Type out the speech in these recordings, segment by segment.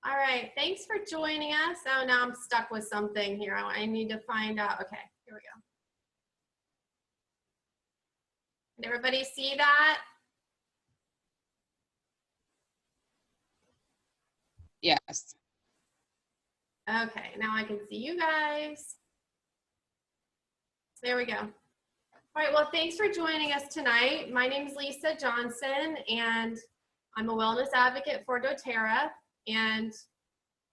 All right, thanks for joining us. Oh, now I'm stuck with something here. I need to find out. Okay, here we go. Did everybody see that? Yes. Okay, now I can see you guys. There we go. All right, well, thanks for joining us tonight. My name is Lisa Johnson, and I'm a wellness advocate for doTERRA. And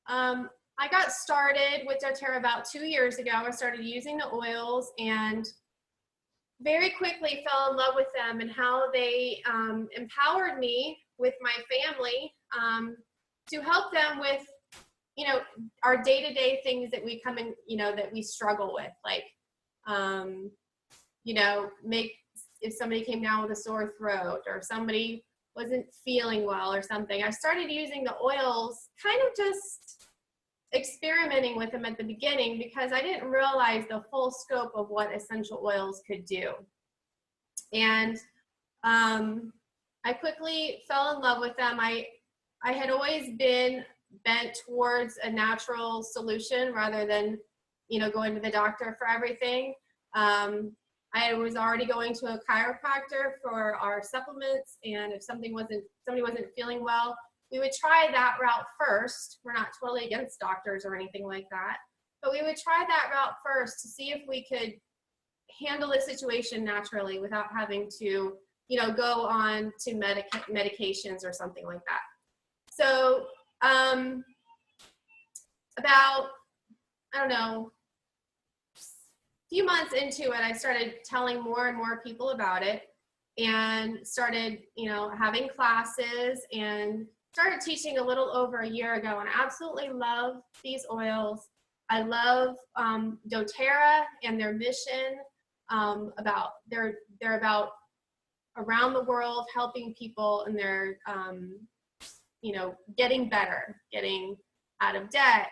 I got started with doTERRA about 2 years ago. I started using the oils and very quickly fell in love with them and how they empowered me with my family to help them with, you know, our day-to-day things that we come in, you know, that we struggle with, like, you know, if somebody came down with a sore throat or somebody wasn't feeling well or something. I started using the oils, kind of just experimenting with them at the beginning because I didn't realize the full scope of what essential oils could do. And I quickly fell in love with them. I had always been bent towards a natural solution rather than, you know, going to the doctor for everything. I was already going to a chiropractor for our supplements, and if somebody wasn't feeling well, we would try that route first. We're not totally against doctors or anything like that, but we would try that route first to see if we could handle the situation naturally without having to, you know, go on to medications or something like that. So about, I don't know, few months into it, I started telling more and more people about it and started, you know, having classes and started teaching a little over a year ago. And I absolutely love these oils. I love doTERRA and their mission they're about around the world helping people and they're, you know, getting better, getting out of debt,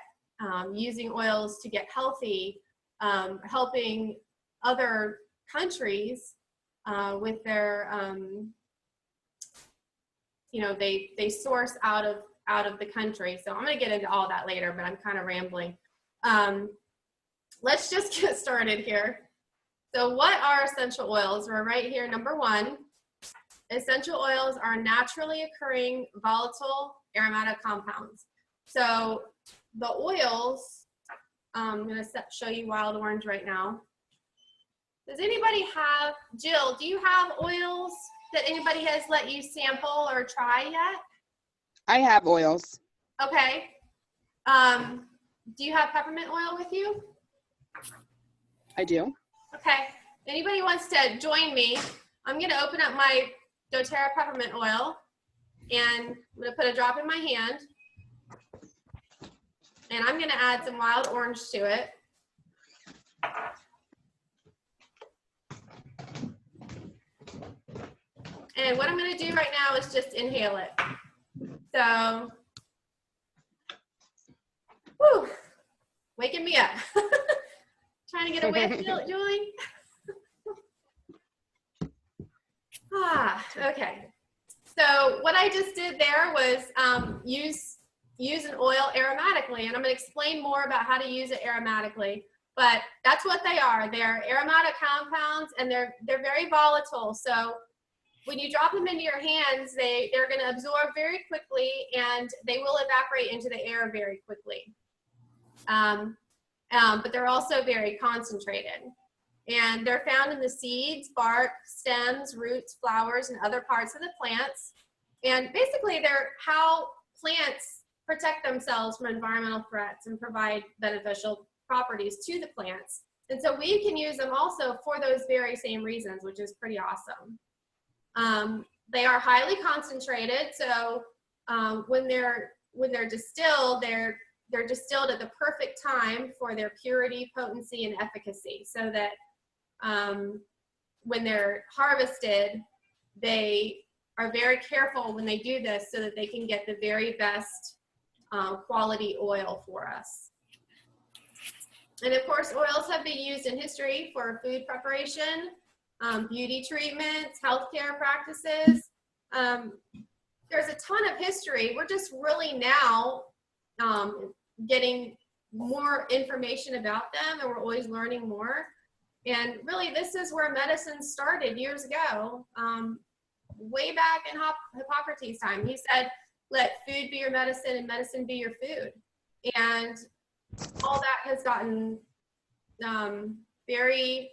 using oils to get healthy, helping other countries with their, you know, they source out of the country. So I'm going to get into all that later, but I'm kind of rambling. Let's just get started here. So what are essential oils? We're right here, number 1. Essential oils are naturally occurring volatile aromatic compounds. So the oils, I'm going to show you wild orange right now. Does anybody have, Jill, do you have oils that anybody has let you sample or try yet? I have oils. Okay. Do you have peppermint oil with you? I do. Okay. Anybody wants to join me? I'm going to open up my doTERRA peppermint oil and I'm going to put a drop in my hand. And I'm going to add some wild orange to it. And what I'm going to do right now is just inhale it. So, whew, waking me up. Trying to get a whiff, Julie? Okay. So what I just did there was use an oil aromatically, and I'm going to explain more about how to use it aromatically. But that's what they are. They're aromatic compounds, and they're very volatile. So when you drop them into your hands, they're going to absorb very quickly, and they will evaporate into the air very quickly. But they're also very concentrated. And they're found in the seeds, bark, stems, roots, flowers, and other parts of the plants. And basically, they're how plants protect themselves from environmental threats and provide beneficial properties to the plants. And so we can use them also for those very same reasons, which is pretty awesome. They are highly concentrated, so when they're distilled, they're distilled at the perfect time for their purity, potency, and efficacy, so that when they're harvested, they are very careful when they do this so that they can get the very best quality oil for us. And of course, oils have been used in history for food preparation, beauty treatments, healthcare practices. There's a ton of history. We're just really now getting more information about them, and we're always learning more. And really, this is where medicine started years ago, way back in Hippocrates' time. He said, let food be your medicine and medicine be your food. And all that has gotten very,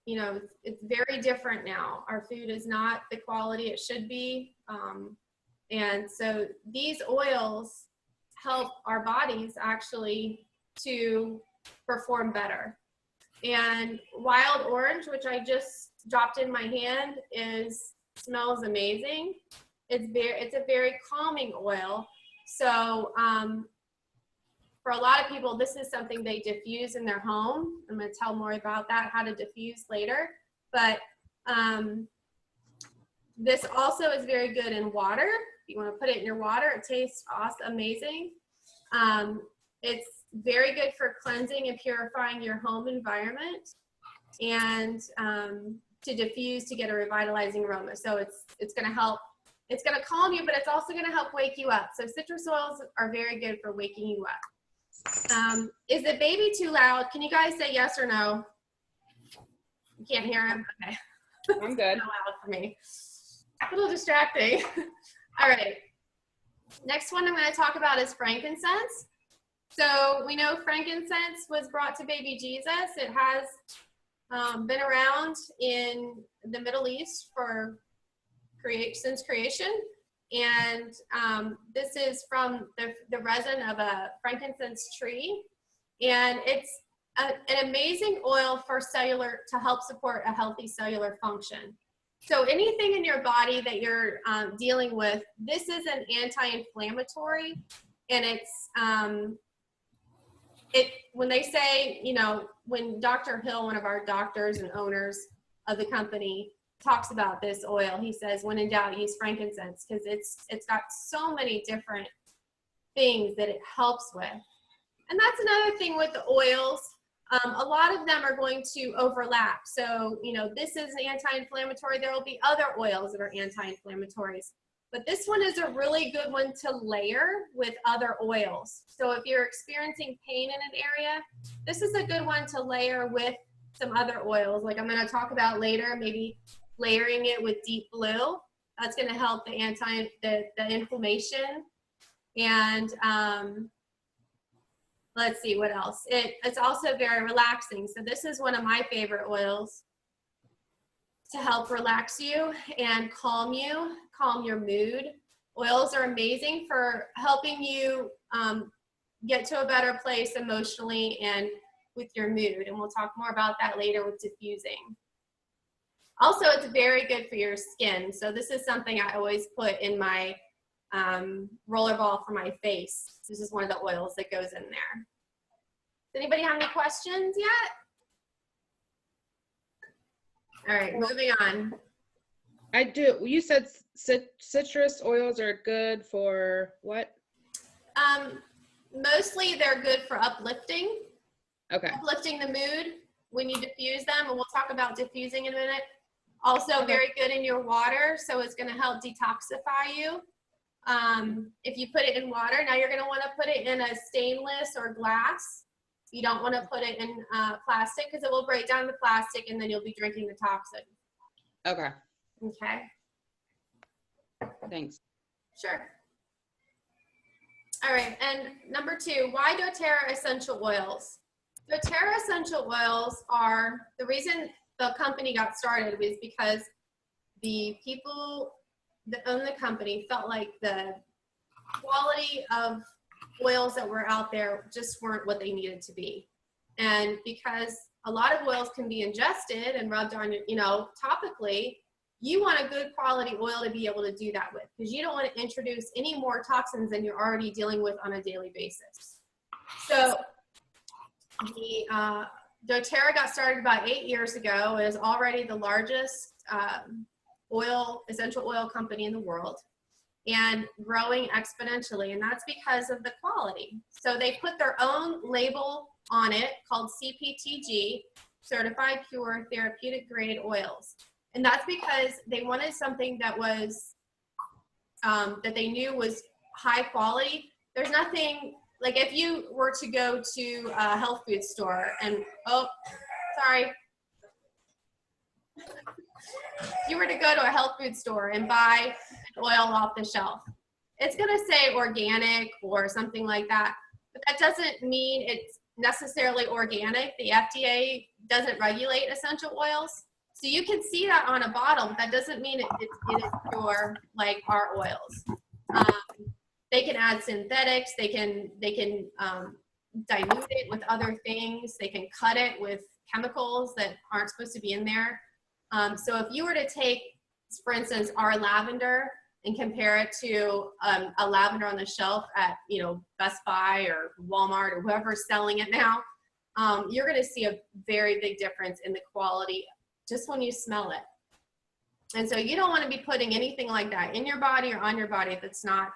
it's very different now. Our food is not the quality it should be. And so these oils help our bodies actually to perform better. And Wild Orange, which I just dropped in my hand, smells amazing. It's a very calming oil. So for a lot of people, this is something they diffuse in their home. I'm going to tell more about that, how to diffuse later. But this also is very good in water. You want to put it in your water. It tastes awesome, amazing. It's very good for cleansing and purifying your home environment, and to diffuse to get a revitalizing aroma. So it's going to help. It's going to calm you, but it's also going to help wake you up. So citrus oils are very good for waking you up. Is the baby too loud? Can you guys say yes or no? You can't hear him? Okay. I'm good. It's loud for me. A little distracting. All right. Next one I'm going to talk about is frankincense. So we know frankincense was brought to baby Jesus. It has been around in the Middle East since creation. And this is from the resin of a frankincense tree. And it's an amazing oil to help support a healthy cellular function. So anything in your body that you're dealing with, this is an anti-inflammatory, and when they say, when Dr. Hill, one of our doctors and owners of the company, talks about this oil, he says, when in doubt, use frankincense, because it's got so many different things that it helps with. And that's another thing with the oils. A lot of them are going to overlap. So, this is anti-inflammatory. There will be other oils that are anti-inflammatories. But this one is a really good one to layer with other oils. So if you're experiencing pain in an area, this is a good one to layer with some other oils. Like I'm going to talk about later, maybe layering it with Deep Blue. That's going to help the inflammation. And let's see what else. It's also very relaxing. So this is one of my favorite oils to help relax you and calm your mood. Oils are amazing for helping you get to a better place emotionally and with your mood. And we'll talk more about that later with diffusing. Also, it's very good for your skin. So this is something I always put in my rollerball for my face. This is one of the oils that goes in there. Does anybody have any questions yet? All right, moving on. I do. You said citrus oils are good for what? Mostly they're good for uplifting. Okay. Uplifting the mood when you diffuse them, and we'll talk about diffusing in a minute. Also very good in your water, so it's going to help detoxify you. If you put it in water, now you're going to want to put it in a stainless or glass. You don't want to put it in plastic because it will break down the plastic and then you'll be drinking the toxin. Okay. Okay. Thanks. Sure. All right, and number 2, why doTERRA essential oils? doTERRA essential oils are, the reason the company got started was because the people that own the company felt like the quality of oils that were out there just weren't what they needed to be. And because a lot of oils can be ingested and rubbed on, topically, you want a good quality oil to be able to do that with, because you don't want to introduce any more toxins than you're already dealing with on a daily basis. So the doTERRA got started about 8 years ago. It is already the largest essential oil company in the world, and growing exponentially, and that's because of the quality. So they put their own label on it called CPTG, Certified Pure Therapeutic Grade Oils. And that's because they wanted something that was, that they knew was high quality. there's nothing, like if you were to go to a health food store and, oh, sorry. If you were to go to a health food store and buy an oil off the shelf, it's going to say organic or something like that, but that doesn't mean it's necessarily organic. The FDA doesn't regulate essential oils. So you can see that on a bottle, but that doesn't mean it is pure like our oils. They can add synthetics. They can dilute it with other things. They can cut it with chemicals that aren't supposed to be in there. So if you were to take, for instance, our lavender and compare it to a lavender on the shelf at, you know, Best Buy or Walmart or whoever's selling it now, you're going to see a very big difference in the quality just when you smell it. And so you don't want to be putting anything like that in your body or on your body that's not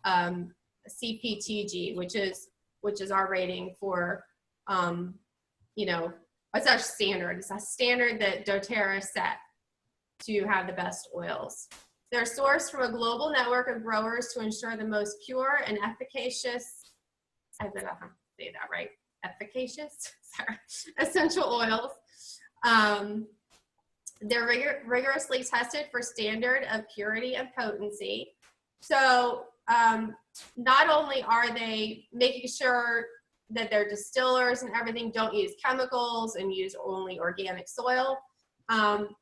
CPTG, which is our rating for, you know, it's our standard. It's a standard that doTERRA set to have the best oils. They're sourced from a global network of growers to ensure the most pure and efficacious, I don't know how to say that right, efficacious, sorry, essential oils. They're rigorously tested for standard of purity and potency. So not only are they making sure that their distillers and everything don't use chemicals and use only organic soil,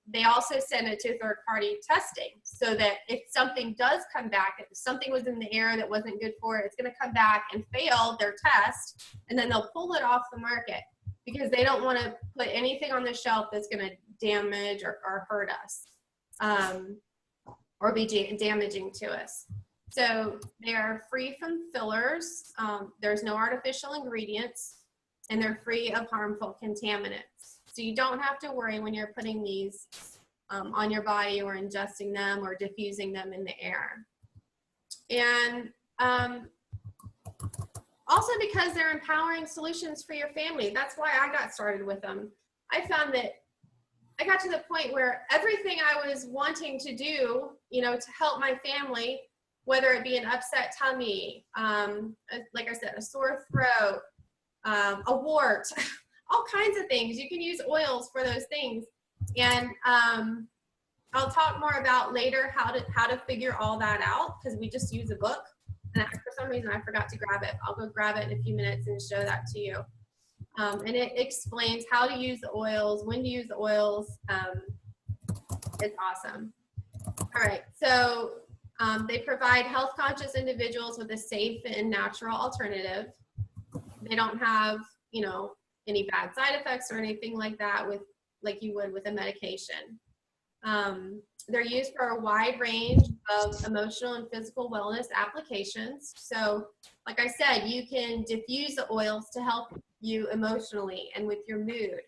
they also send it to third-party testing so that if something does come back, if something was in the air that wasn't good for it, it's going to come back and fail their test, and then they'll pull it off the market because they don't want to put anything on the shelf that's going to damage or hurt us or be damaging to us. So they are free from fillers, there's no artificial ingredients, and they're free of harmful contaminants. So you don't have to worry when you're putting these on your body or ingesting them or diffusing them in the air. And also because they're empowering solutions for your family. That's why I got started with them. I found that I got to the point where everything I was wanting to do, you know, to help my family, whether it be an upset tummy, like I said, a sore throat, a wart, all kinds of things. You can use oils for those things. And I'll talk more about later how to figure all that out because we just use a book. And for some reason, I forgot to grab it. I'll go grab it in a few minutes and show that to you. And it explains how to use the oils, when to use the oils. It's awesome. All right, so they provide health-conscious individuals with a safe and natural alternative. They don't have, you know, any bad side effects or anything like that like you would with a medication. They're used for a wide range of emotional and physical wellness applications. So, like I said, you can diffuse the oils to help you emotionally and with your mood.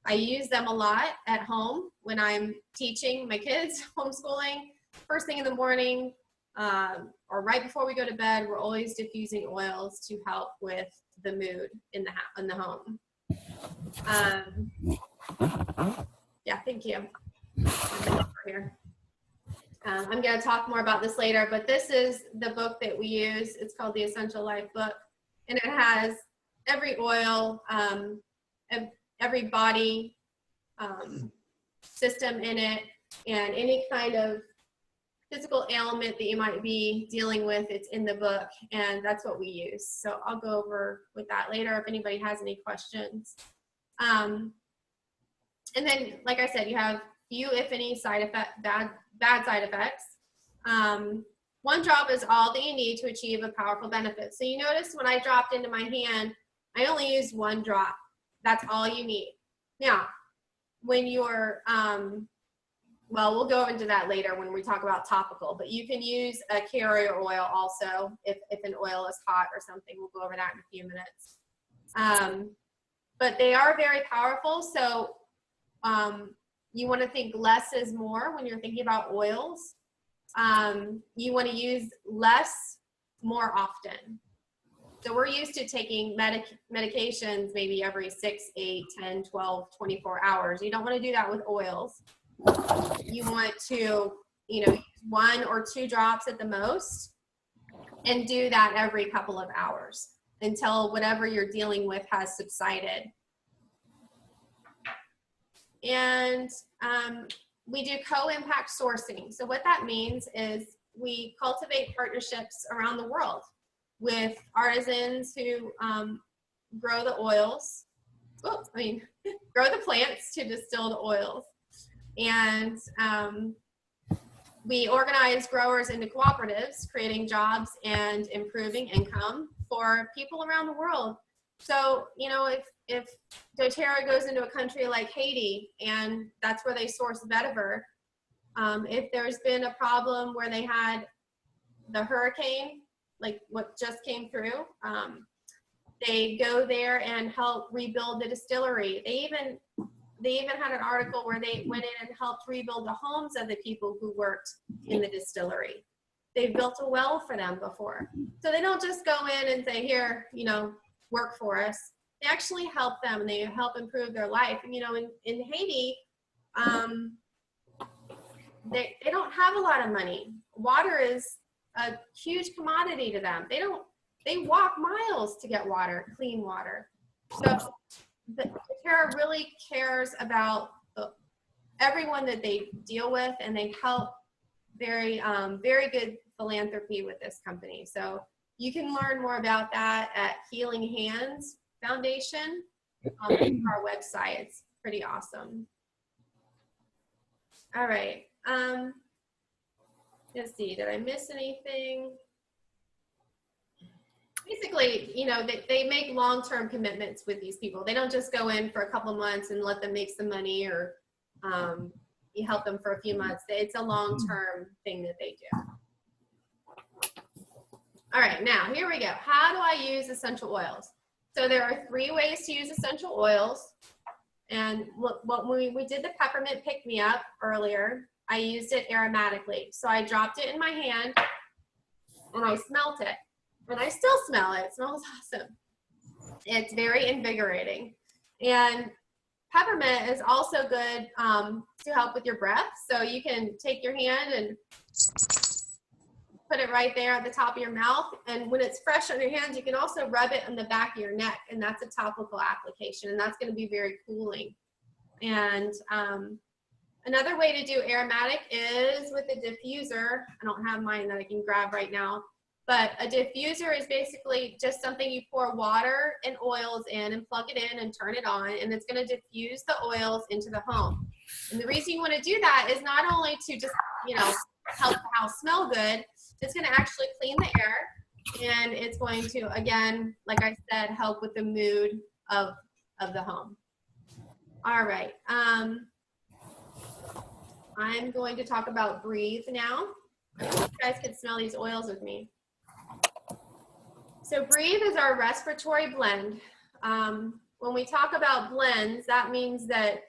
I use them a lot at home when I'm teaching my kids homeschooling. First thing in the morning or right before we go to bed, we're always diffusing oils to help with the mood in the home. Yeah, thank you. I'm going to talk more about this later, but this is the book that we use. It's called the Essential Life book, and it has every oil, every body system in it, and any kind of physical ailment that you might be dealing with, it's in the book, and that's what we use. So I'll go over with that later if anybody has any questions. And then, like I said, you have few, if any, bad side effects. One drop is all that you need to achieve a powerful benefit. So you notice when I dropped into my hand, I only used one drop. That's all you need. Now, when you're, well, we'll go into that later when we talk about topical, but you can use a carrier oil also if an oil is hot or something. We'll go over that in a few minutes. But they are very powerful, so you want to think less is more when you're thinking about oils. You want to use less more often. So we're used to taking medications maybe every 6, 8, 10, 12, 24 hours. You don't want to do that with oils. You want to, you know, use 1 or 2 drops at the most. and do that every couple of hours until whatever you're dealing with has subsided. And we do co-impact sourcing. So what that means is we cultivate partnerships around the world with artisans who grow the oils, grow the plants to distill the oils. And we organize growers into cooperatives, creating jobs and improving income for people around the world. So, you know, if doTERRA goes into a country like Haiti, and that's where they source vetiver, if there's been a problem where they had the hurricane, like what just came through, they go there and help rebuild the distillery. They even had an article where they went in and helped rebuild the homes of the people who worked in the distillery. They built a well for them before. So they don't just go in and say, here, you know, work for us. They actually help them, and they help improve their life. And, you know, in Haiti, they don't have a lot of money. Water is a huge commodity to them. They walk miles to get water, clean water. So doTERRA really cares about everyone that they deal with, and they help very good philanthropy with this company. So you can learn more about that at Healing Hands Foundation on our website. It's pretty awesome. All right. Let's see, did I miss anything? Basically, you know, they make long-term commitments with these people. They don't just go in for a couple months and let them make some money, or you help them for a few months. It's a long-term thing that they do. All right, now here we go. How do I use essential oils? So there are 3 ways to use essential oils. And look, when we did the peppermint pick-me-up earlier, I used it aromatically. So I dropped it in my hand and I smelt it. And I still smell it. It smells awesome. It's very invigorating. And peppermint is also good to help with your breath. So you can take your hand and put it right there at the top of your mouth. And when it's fresh on your hands, you can also rub it on the back of your neck. And that's a topical application. And that's going to be very cooling. And another way to do aromatic is with a diffuser. I don't have mine that I can grab right now. But a diffuser is basically just something you pour water and oils in and plug it in and turn it on, and it's going to diffuse the oils into the home. And the reason you want to do that is not only to just, you know, help the house smell good, it's going to actually clean the air, and it's going to, again, like I said, help with the mood of the home. All right. I'm going to talk about Breathe now. I hope you guys can smell these oils with me. So Breathe is our respiratory blend. When we talk about blends, that means that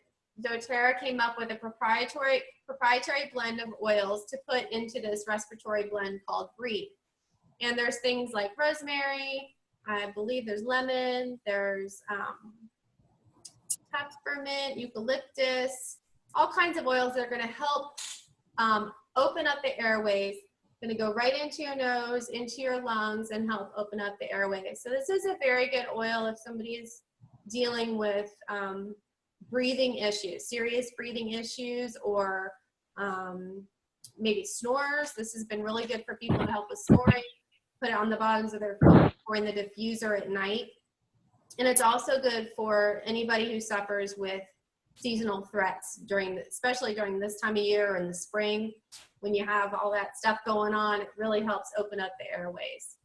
doTERRA came up with a proprietary blend of oils to put into this respiratory blend called Breathe. And there's things like rosemary, I believe there's lemon, there's peppermint, eucalyptus, all kinds of oils that are going to help open up the airways. Going to go right into your nose, into your lungs, and help open up the airways. So this is a very good oil if somebody is dealing with breathing issues, serious breathing issues, or maybe snores. This has been really good for people to help with snoring. Put it on the bottoms of their feet or in the diffuser at night. And it's also good for anybody who suffers with seasonal threats especially during this time of year in the spring, when you have all that stuff going on. It really helps open up the airways.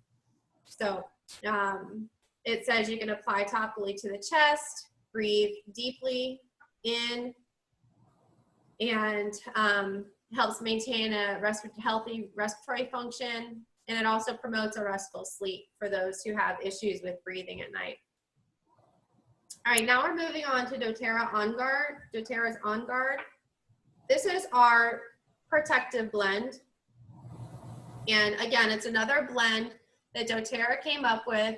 So it says you can apply topically to the chest, breathe deeply in, and helps maintain a healthy respiratory function. And it also promotes a restful sleep for those who have issues with breathing at night. All right, now we're moving on to doTERRA On Guard, doTERRA's On Guard. This is our protective blend. And again, it's another blend that doTERRA came up with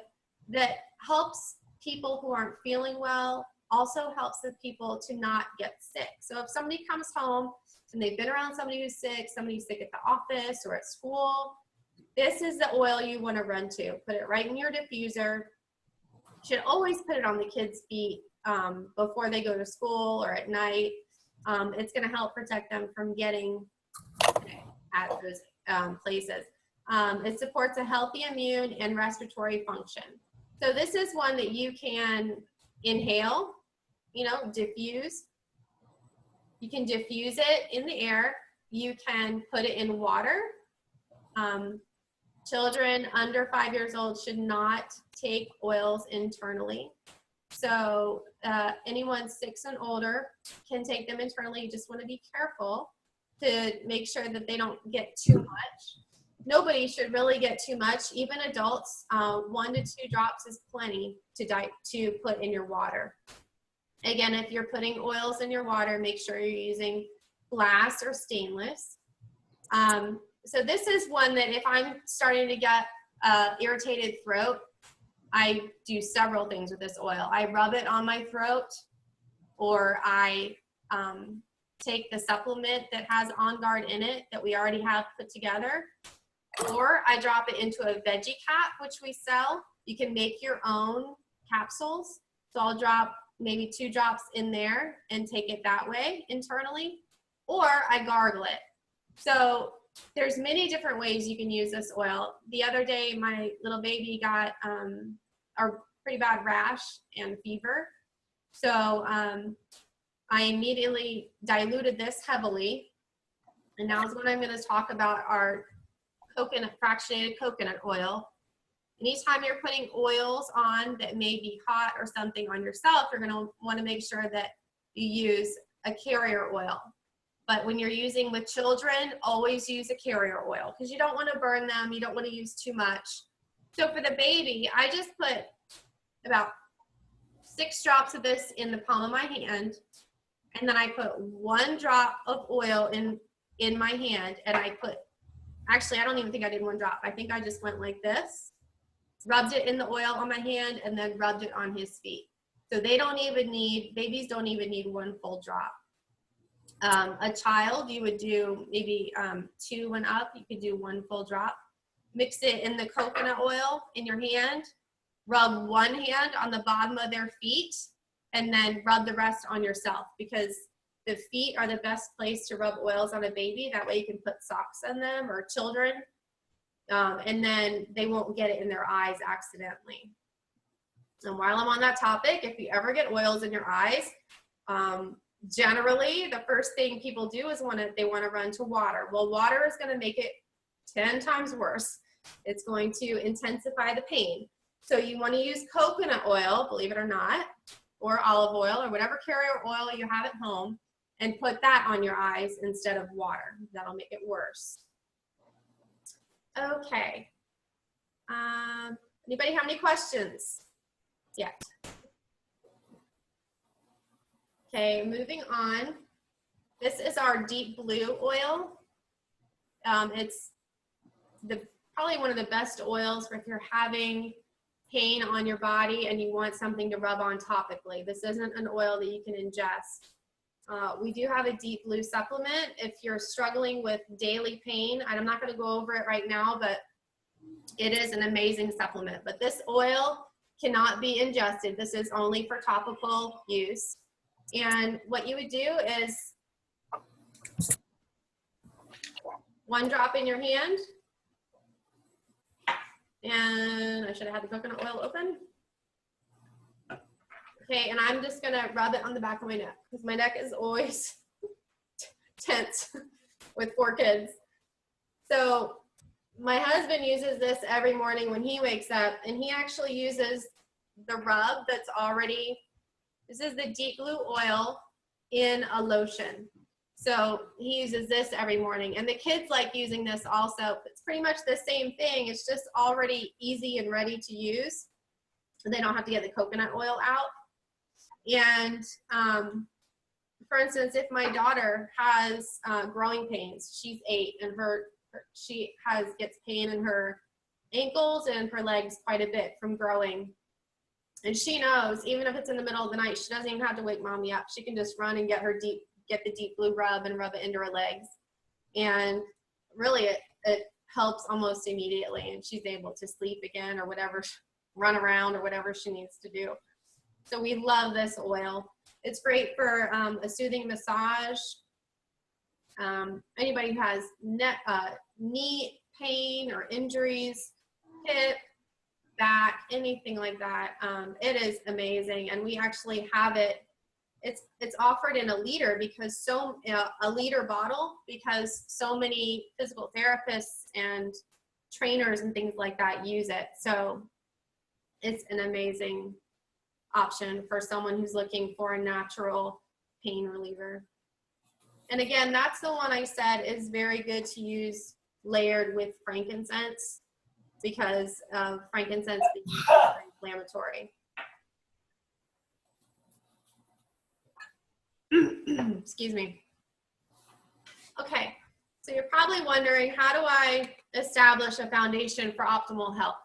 that helps people who aren't feeling well, also helps the people to not get sick. So if somebody comes home and they've been around somebody who's sick at the office or at school, this is the oil you want to run to. Put it right in your diffuser. Should always put it on the kids' feet before they go to school or at night. It's going to help protect them from getting at those places. It supports a healthy immune and respiratory function. So this is one that you can inhale, diffuse. You can diffuse it in the air. You can put it in water. Children under 5 years old should not take oils internally. So anyone 6 and older can take them internally. You just want to be careful to make sure that they don't get too much. Nobody should really get too much, even adults. 1 to 2 drops is plenty to put in your water. Again, if you're putting oils in your water, make sure you're using glass or stainless. So this is one that if I'm starting to get irritated throat, I do several things with this oil. I rub it on my throat, or I take the supplement that has On Guard in it that we already have put together, or I drop it into a veggie cap, which we sell. You can make your own capsules. So I'll drop maybe 2 drops in there and take it that way internally, or I gargle it. So there's many different ways you can use this oil. The other day, my little baby got a pretty bad rash and fever. So I immediately diluted this heavily. And now is when I'm going to talk about our fractionated coconut oil. Anytime you're putting oils on that may be hot or something on yourself, you're going to want to make sure that you use a carrier oil. But when you're using with children, always use a carrier oil because you don't want to burn them. You don't want to use too much. So for the baby, I just put about 6 drops of this in the palm of my hand. And then I put 1 drop of oil in my hand. And actually, I don't even think I did 1 drop. I think I just went like this, rubbed it in the oil on my hand, and then rubbed it on his feet. So babies don't even need 1 full drop. A child, you would do maybe 2 and up. You could do 1 full drop. Mix it in the coconut oil in your hand. Rub 1 hand on the bottom of their feet, and then rub the rest on yourself, because the feet are the best place to rub oils on a baby. That way you can put socks on them or children, and then they won't get it in their eyes accidentally. And while I'm on that topic, if you ever get oils in your eyes, generally the first thing people do is they want to run to water. Well, water is going to make it 10 times worse. It's going to intensify the pain. So you want to use coconut oil, believe it or not, or olive oil, or whatever carrier oil you have at home, and put that on your eyes instead of water. That'll make it worse. Okay. Anybody have any questions yet? Okay, moving on. This is our deep blue oil. It's probably one of the best oils for if you're having pain on your body and you want something to rub on topically. This isn't an oil that you can ingest. We do have a deep blue supplement if you're struggling with daily pain. I'm not going to go over it right now, but it is an amazing supplement. But this oil cannot be ingested. This is only for topical use. And what you would do is 1 drop in your hand. And I should have had the coconut oil open. Okay, and I'm just gonna rub it on the back of my neck because my neck is always tense with 4 kids. So my husband uses this every morning when he wakes up, and he actually uses the rub that's already, this is the deep blue oil in a lotion. So he uses this every morning, and the kids like using this also. It's pretty much the same thing. It's just already easy and ready to use. They don't have to get the coconut oil out. And for instance, if my daughter has growing pains, she's 8, and she gets pain in her ankles and her legs quite a bit from growing. And she knows, even if it's in the middle of the night, she doesn't even have to wake mommy up. She can just run and get the deep blue rub and rub it into her legs. And really it helps almost immediately, and she's able to sleep again or whatever, run around or whatever she needs to do. So we love this oil. It's great for a soothing massage. Anybody who has knee pain or injuries, hip, back, anything like that, it is amazing. And we actually have it. It's offered in a liter because a liter bottle, because so many physical therapists and trainers and things like that use it. So it's an amazing option for someone who's looking for a natural pain reliever. And again, that's the one I said is very good to use layered with frankincense, because frankincense is very inflammatory. Excuse me. Okay, so you're probably wondering, how do I establish a foundation for optimal health?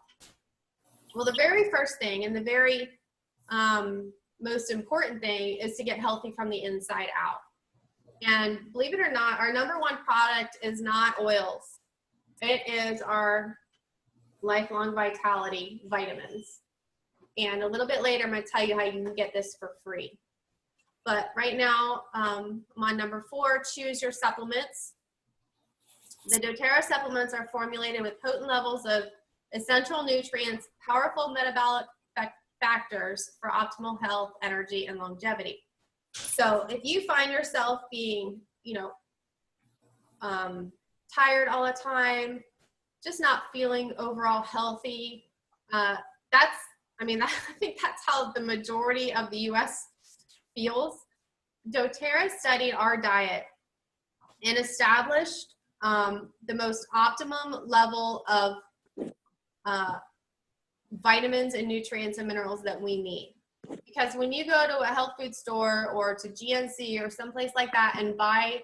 Well, the very first thing and the very most important thing is to get healthy from the inside out. And believe it or not, our number one product is not oils. It is our Lifelong Vitality vitamins. And a little bit later, I'm going to tell you how you can get this for free. But right now, I'm on number 4, choose your supplements. The doTERRA supplements are formulated with potent levels of essential nutrients, powerful metabolic factors for optimal health, energy, and longevity. So if you find yourself being, tired all the time, just not feeling overall healthy, I think that's how the majority of the U.S. feels. doTERRA studied our diet and established the most optimum level of vitamins and nutrients and minerals that we need. Because when you go to a health food store or to GNC or someplace like that and buy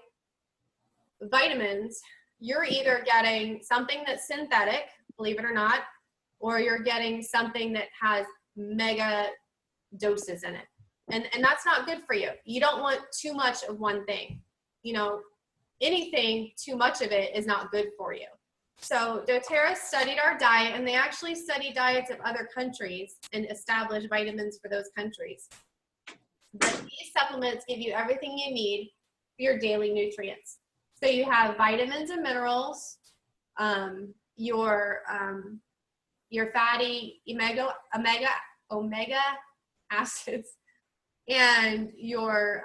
vitamins, you're either getting something that's synthetic, believe it or not, or you're getting something that has mega doses in it. And that's not good for you. You don't want too much of one thing. Anything, too much of it is not good for you. So doTERRA studied our diet, and they actually studied diets of other countries and established vitamins for those countries. But these supplements give you everything you need for your daily nutrients. So you have vitamins and minerals, your fatty omega acids, and your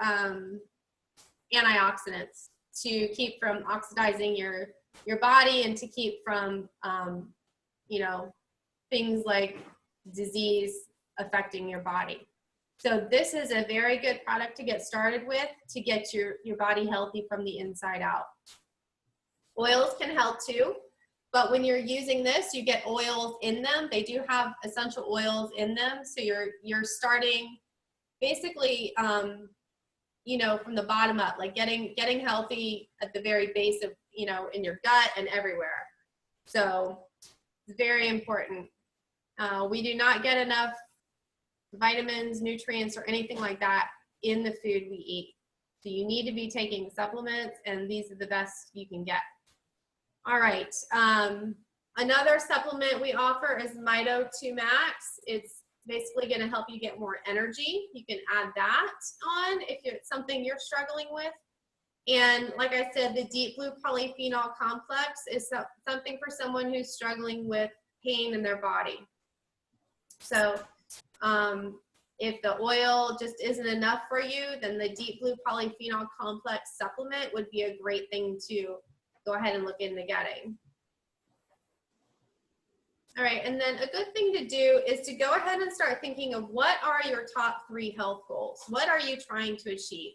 antioxidants to keep from oxidizing your body and to keep from things like disease affecting your body. So this is a very good product to get started with to get your body healthy from the inside out. Oils can help too, but when you're using this, you get oils in them. They do have essential oils in them, so you're starting basically from the bottom up, like getting healthy at the very base of in your gut and everywhere. So it's very important. We do not get enough vitamins, nutrients, or anything like that in the food we eat. So you need to be taking supplements, and these are the best you can get. All right. Another supplement we offer is Mito 2 Max. It's basically going to help you get more energy. You can add that on if it's something you're struggling with. And like I said, the Deep Blue Polyphenol Complex is something for someone who's struggling with pain in their body. So if the oil just isn't enough for you, then the Deep Blue Polyphenol Complex supplement would be a great thing to go ahead and look into getting. All right, and then a good thing to do is to go ahead and start thinking of what are your top 3 health goals? What are you trying to achieve?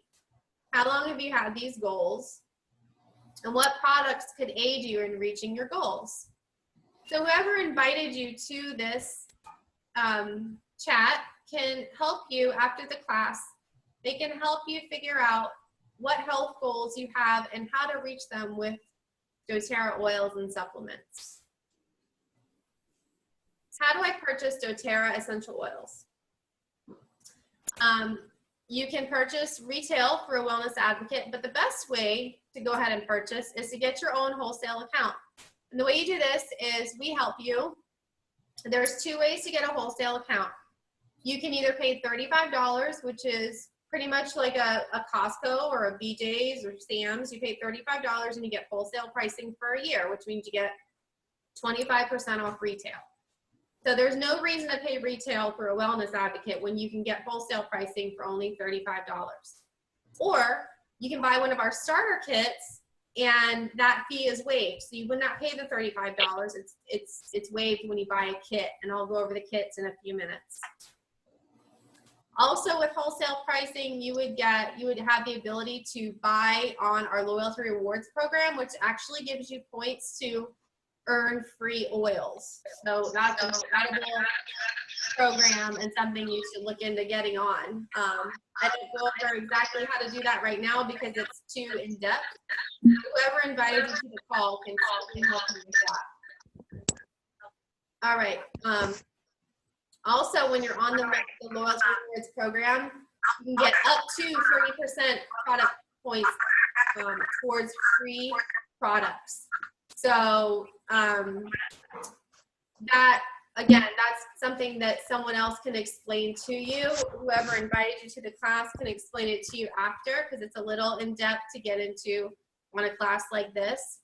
How long have you had these goals? And what products could aid you in reaching your goals? So whoever invited you to this chat can help you after the class. They can help you figure out what health goals you have and how to reach them with doTERRA oils and supplements. How do I purchase doTERRA essential oils? You can purchase retail through a Wellness Advocate, but the best way to go ahead and purchase is to get your own wholesale account. And the way you do this is we help you. There's two ways to get a wholesale account. You can either pay $35, which is pretty much like a Costco or a BJ's or Sam's. You pay $35 and you get wholesale pricing for a year, which means you get 25% off retail. So there's no reason to pay retail for a wellness advocate when you can get wholesale pricing for only $35. Or you can buy one of our starter kits and that fee is waived. So you would not pay the $35. It's waived when you buy a kit, and I'll go over the kits in a few minutes. Also with wholesale pricing, you would have the ability to buy on our loyalty rewards program, which actually gives you points to earn free oils. So that's an incredible program and something you should look into getting on. I don't go over exactly how to do that right now because it's too in-depth. Whoever invited you to the call can help you with that. All right. Also, when you're on the loyalty rewards program, you can get up to 30% product points towards free products. So that, again, that's something that someone else can explain to you. Whoever invited you to the class can explain it to you after, because it's a little in-depth to get into on a class like this.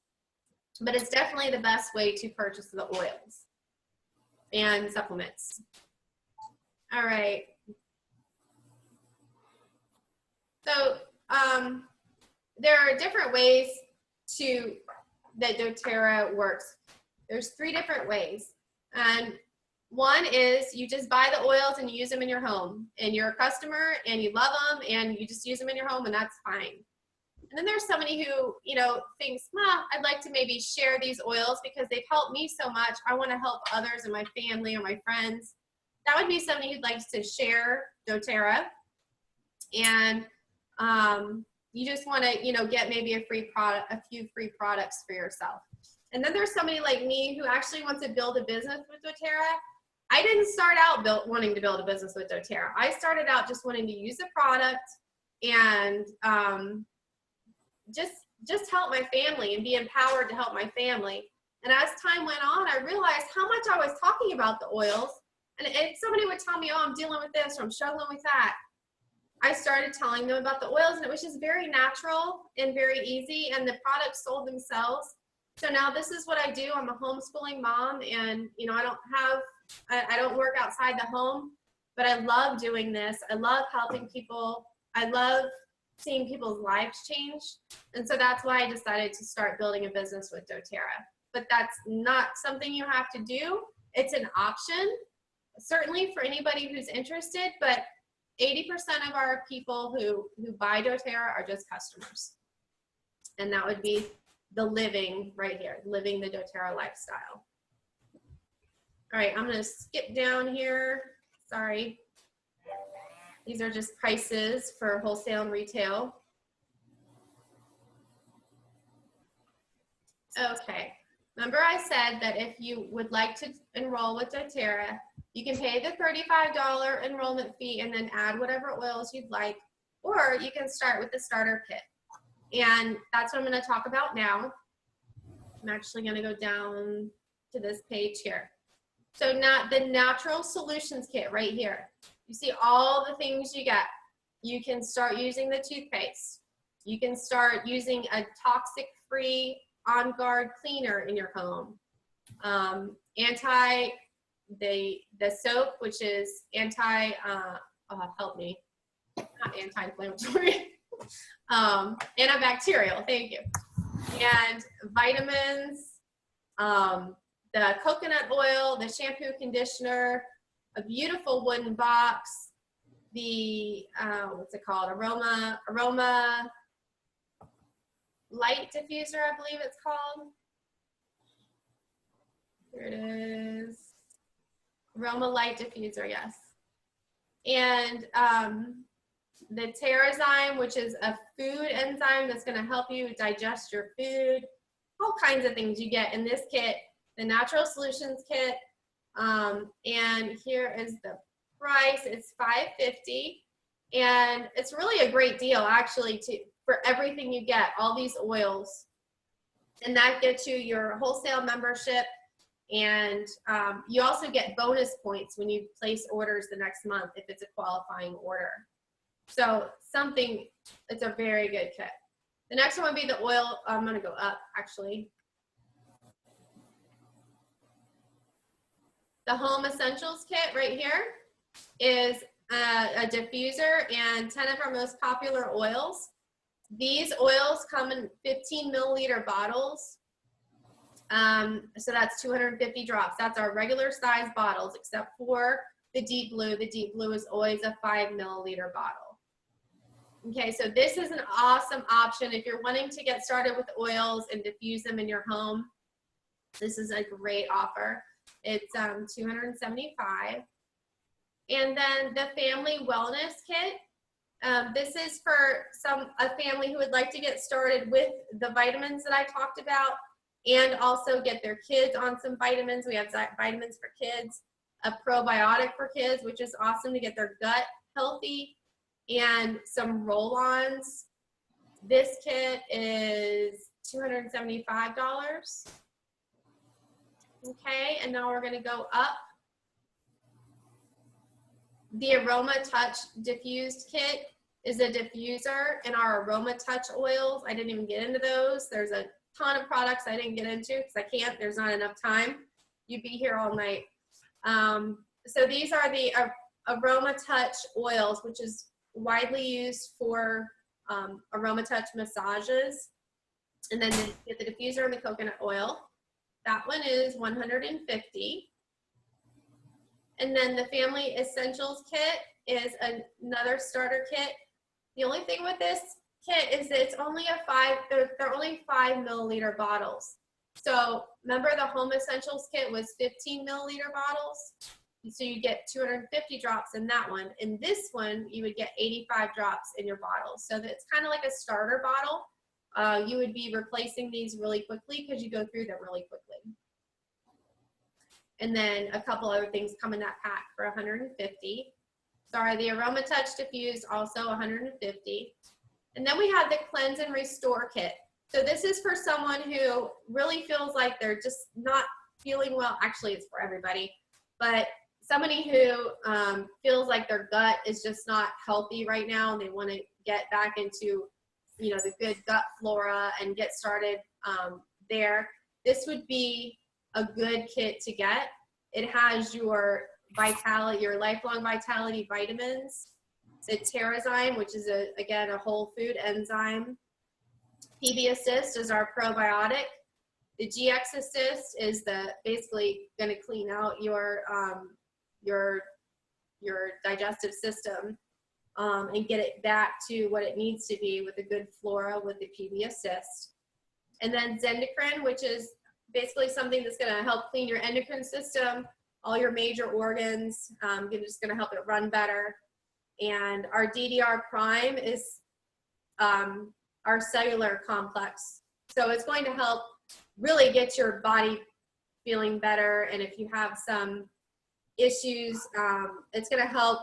But it's definitely the best way to purchase the oils and supplements. All right. So there are different ways that doTERRA works. There's 3 different ways. And one is you just buy the oils and you use them in your home, and you're a customer and you love them and you just use them in your home, and that's fine. And then there's somebody who, thinks, I'd like to maybe share these oils because they've helped me so much. I want to help others in my family or my friends. That would be somebody who'd like to share doTERRA. And you just want to, get maybe a few free products for yourself. And then there's somebody like me who actually wants to build a business with doTERRA. I didn't start out wanting to build a business with doTERRA. I started out just wanting to use the product and just help my family and be empowered to help my family. And as time went on, I realized how much I was talking about the oils. And if somebody would tell me, I'm dealing with this or I'm struggling with that, I started telling them about the oils, and it was just very natural and very easy, and the products sold themselves. So now this is what I do. I'm a homeschooling mom, and I don't work outside the home, but I love doing this. I love helping people. I love seeing people's lives change. And so that's why I decided to start building a business with doTERRA. But that's not something you have to do. It's an option, certainly for anybody who's interested, but 80% of our people who buy doTERRA are just customers. And that would be the living right here, living the doTERRA lifestyle. All right, I'm gonna skip down here. Sorry. These are just prices for wholesale and retail. Okay, remember I said that if you would like to enroll with doTERRA, you can pay the $35 enrollment fee and then add whatever oils you'd like, or you can start with the starter kit. And that's what I'm going to talk about now. I'm actually going to go down to this page here. So now the Natural Solutions Kit right here. You see all the things you get. You can start using the toothpaste. You can start using a toxic-free On Guard cleaner in your home. The soap, which is help me, not anti-inflammatory, antibacterial, thank you. And vitamins, the coconut oil, the shampoo, conditioner, a beautiful wooden box, the, what's it called, aroma light diffuser, I believe it's called. Here it is. Aroma light diffuser, yes. And the Terrazyme, which is a food enzyme that's going to help you digest your food. All kinds of things you get in this kit, the Natural Solutions Kit. And here is the price. It's $5.50, and it's really a great deal actually for everything you get, all these oils. And that gets you your wholesale membership. And you also get bonus points when you place orders the next month if it's a qualifying order. So it's a very good kit. The next one would be the oil. I'm going to go up, actually. The Home Essentials kit right here is a diffuser and 10 of our most popular oils. These oils come in 15 milliliter bottles. So that's 250 drops. That's our regular size bottles, except for the Deep Blue. The Deep Blue is always a 5 milliliter bottle. Okay, so this is an awesome option if you're wanting to get started with oils and diffuse them in your home. This is a great offer. It's $275. And then the Family Wellness Kit. This is for a family who would like to get started with the vitamins that I talked about and also get their kids on some vitamins. We have vitamins for kids, a probiotic for kids, which is awesome to get their gut healthy, and some roll-ons. This kit is $275. Okay, and now we're gonna go up. The Aroma Touch Diffused Kit is a diffuser in our Aroma Touch oils. I didn't even get into those. There's a ton of products I didn't get into because I can't. There's not enough time. You'd be here all night. So these are the Aroma Touch oils, which is widely used for Aroma Touch massages. And then you get the diffuser and the coconut oil. That one is $150. And then the Family Essentials Kit is another starter kit. The only thing with this kit is that it's only they're only 5 milliliter bottles. So remember the Home Essentials Kit was 15 milliliter bottles? So you get 250 drops in that one. In this one, you would get 85 drops in your bottle. So it's kind of like a starter bottle. You would be replacing these really quickly because you go through them really quickly. And then a couple other things come in that pack for $150. Sorry, the Aroma Touch Diffused, also $150. And then we have the Cleanse and Restore Kit. So this is for someone who really feels like they're just not feeling well. Actually, it's for everybody. But somebody who feels like their gut is just not healthy right now and they want to get back into, the good gut flora and get started there. This would be a good kit to get. It has your vitality, your lifelong vitality vitamins, the Terrazyme, which is again a whole food enzyme. PB Assist is our probiotic. The GX Assist is basically going to clean out your digestive system and get it back to what it needs to be with a good flora with the PB Assist. And then Zendocrine, which is basically something that's going to help clean your endocrine system, all your major organs, just going to help it run better. And our DDR Prime is our cellular complex. So it's going to help really get your body feeling better. And if you have some issues, it's going to help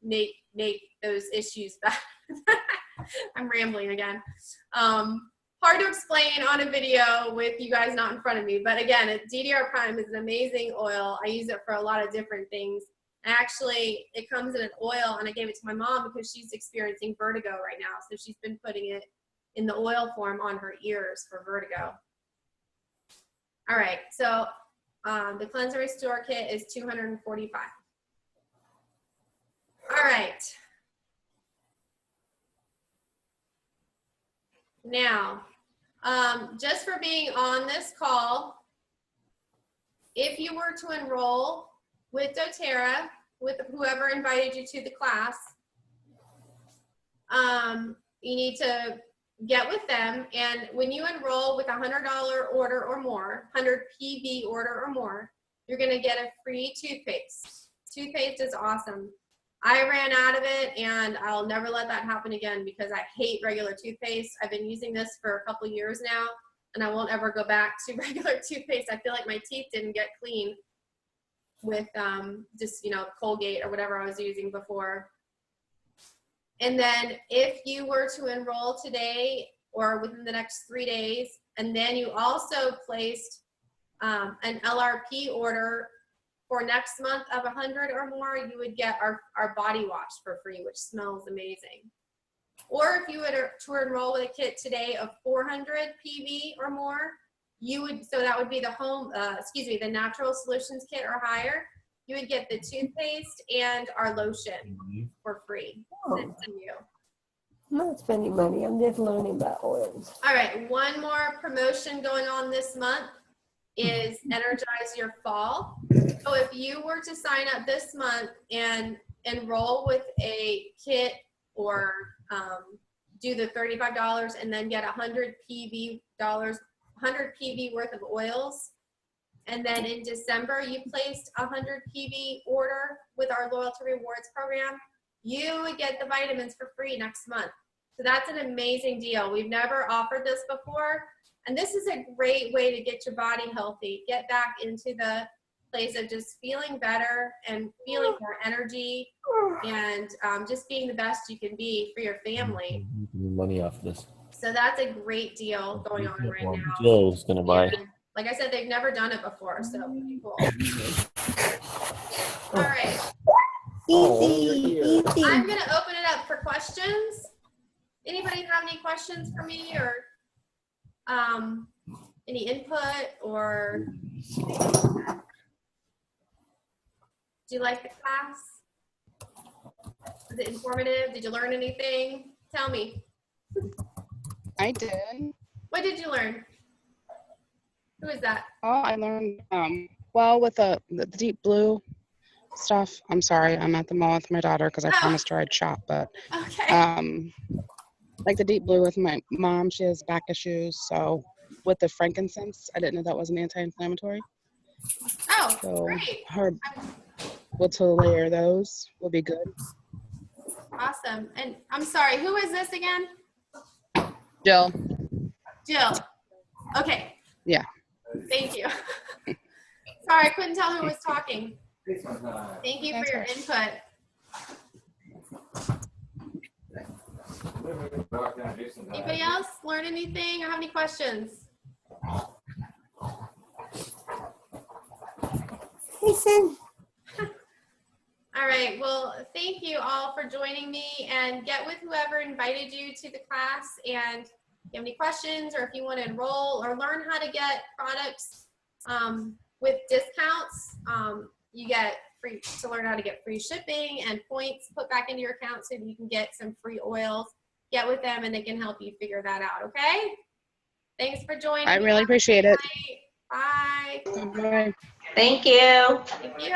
make those issues better. I'm rambling again. Hard to explain on a video with you guys not in front of me, but again, DDR Prime is an amazing oil. I use it for a lot of different things. Actually, it comes in an oil, and I gave it to my mom because she's experiencing vertigo right now, so she's been putting it in the oil form on her ears for vertigo. All right, so the Cleanse and Restore Kit is $245. All right. Now, just for being on this call, if you were to enroll with doTERRA, with whoever invited you to the class, you need to get with them. And when you enroll with a $100 order or more, 100 PB order or more, you're going to get a free toothpaste. Toothpaste is awesome. I ran out of it, and I'll never let that happen again because I hate regular toothpaste. I've been using this for a couple years now, and I won't ever go back to regular toothpaste. I feel like my teeth didn't get clean with just, Colgate or whatever I was using before. And then if you were to enroll today or within the next 3 days, And then you also placed an LRP order for next month of 100 or more, you would get our body wash for free, which smells amazing. Or if you were to enroll with a kit today of 400 PV or more, you would, so that would be the Natural Solutions kit or higher, you would get the toothpaste and our lotion for free. Sent to you. I'm not spending money. I'm just learning about oils. All right, one more promotion going on this month is Energize Your Fall. So if you were to sign up this month and enroll with a kit or do the $35 and then get 100 PV worth of oils, and then in December you placed a 100 PV order with our loyalty rewards program, you would get the vitamins for free next month. So that's an amazing deal. We've never offered this before, and this is a great way to get your body healthy, get back into the place of just feeling better and feeling more energy and just being the best you can be for your family. Money off this. So that's a great deal going on right now. Jill's gonna buy. And like I said, they've never done it before, so pretty cool. All right. Easy. I'm going to open it up for questions. Anybody have any questions for me or any input or do you like the class? Was it informative? Did you learn anything? Tell me. I did. What did you learn? Who is that? Oh, I learned, well, with the deep blue stuff. I'm sorry, I'm at the mall with my daughter because I promised her I'd shop, but Okay. like the deep blue with my mom, she has back issues. So with the frankincense, I didn't know that was an anti-inflammatory. Oh, So great. her, well, to layer those will be good. Awesome. And I'm sorry, who is this again? Jill. Jill. Okay. Yeah. Thank you. Sorry, I couldn't tell who was talking. Thank you for your input. Anybody else learn anything or have any questions? Listen. All right, well, thank you all for joining me, and get with whoever invited you to the class, and if you have any questions or if you want to enroll or learn how to get products with discounts, you get free to learn how to get free shipping and points put back into your account so that you can get some free oils. Get with them and they can help you figure that out, okay? Thanks for joining. I really appreciate it. Bye. Bye. Thank you. Thank you.